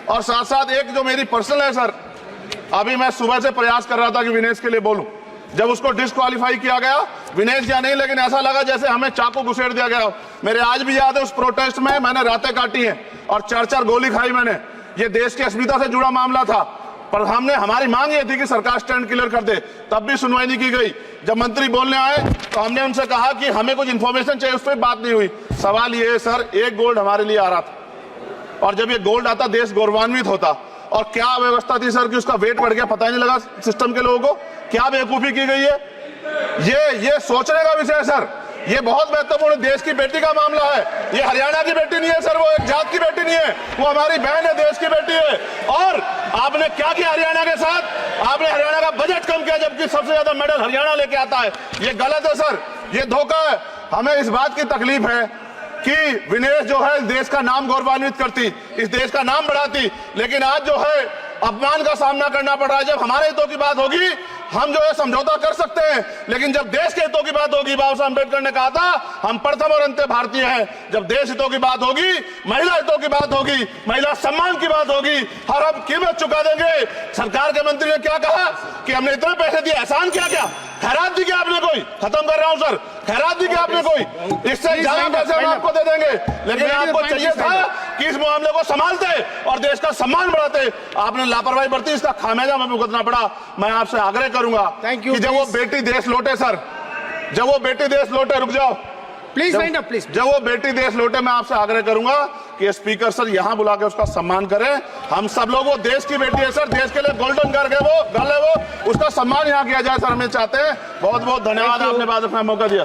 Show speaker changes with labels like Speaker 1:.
Speaker 1: और साथ साथ एक जो मेरी पर्सनल है सर, अभी मैं सुबह से प्रयास कर रहा था कि विनेश के लिए बोलूं, जब उसको डिस्क्वालीफाई किया गया, विनेश या नहीं, लेकिन ऐसा लगा जैसे हमें चाकू घुसेड़ दिया गया। मेरे आज भी याद है उस प्रोटेस्ट में मैंने रातें काटी हैं और 4-4 गोली खाई मैंने। ये देश की अस्मिता से जुड़ा मामला था, पर हमारी मांग ये थी कि सरकार स्टैंड क्लियर कर दे, तब भी सुनवाई नहीं की गई। जब मंत्री बोलने आए तो हमने उनसे कहा कि हमें कुछ इंफॉर्मेशन चाहिए, उस पर बात नहीं हुई। सवाल ये है सर, एक गोल्ड हमारे लिए आ रहा था और जब ये गोल्ड आता देश गौरवान्वित होता। और क्या व्यवस्था थी सर कि उसका वेट बढ़ गया, पता ही नहीं लगा सिस्टम के लोगों को। क्या बेवकूफी की गई है, ये सोचने का विषय है सर। ये बहुत महत्वपूर्ण देश की बेटी का मामला है। ये हरियाणा की बेटी नहीं है सर, वो एक जात की बेटी नहीं है, वो हमारी बहन है, देश की बेटी है। और आपने क्या किया हरियाणा के साथ? आपने हरियाणा का बजट कम किया, जबकि सबसे ज्यादा मेडल हरियाणा लेके आता है। ये गलत है सर, ये धोखा है। हमें इस बात की तकलीफ है कि विनेश जो है देश का नाम गौरवान्वित करती, इस देश का नाम बढ़ाती, लेकिन आज जो है अपमान का सामना करना पड़ रहा है। जब हमारे हितों की बात होगी हम जो है समझौता कर सकते हैं, लेकिन जब देश के हितों की बात होगी, बाबा साहब अम्बेडकर ने कहा था हम प्रथम और अंत्य भारतीय हैं। जब देश हितों की बात होगी, महिला हितों की बात होगी, महिला सम्मान की बात होगी, हर हम कीमत चुका देंगे। सरकार के मंत्री ने क्या कहा कि हमने इतने पैसे दिए, एहसान किया क्या? खैरात दी क्या आपने कोई? खत्म कर रहा हूं सर, खैरात दी क्या आपने कोई? इससे ज्यादा पैसे हम आपको दे देंगे, लेकिन आपको चाहिए था कि इस मामले को संभालते और देश का सम्मान बढ़ाते। आपने लापरवाही बरती, इसका खामियाजा हमें भुगतना पड़ा। मैं आपसे आग्रह करूंगा कि जब वो बेटी देश लौटे सर, जब वो बेटी देश लौटे, रुक जाओ
Speaker 2: प्लीज वाइंड अप प्लीज।
Speaker 1: जब वो बेटी देश लौटे, मैं आपसे आग्रह करूंगा कि स्पीकर सर यहां बुला के उसका सम्मान करें। हम सब लोग, वो देश की बेटी है सर, देश के लिए गोल्डन गर्ल है वो, उसका सम्मान यहां किया जाए सर, हमें चाहते हैं। बहुत बहुत धन्यवाद, आपने बात रखने का मौका दिया।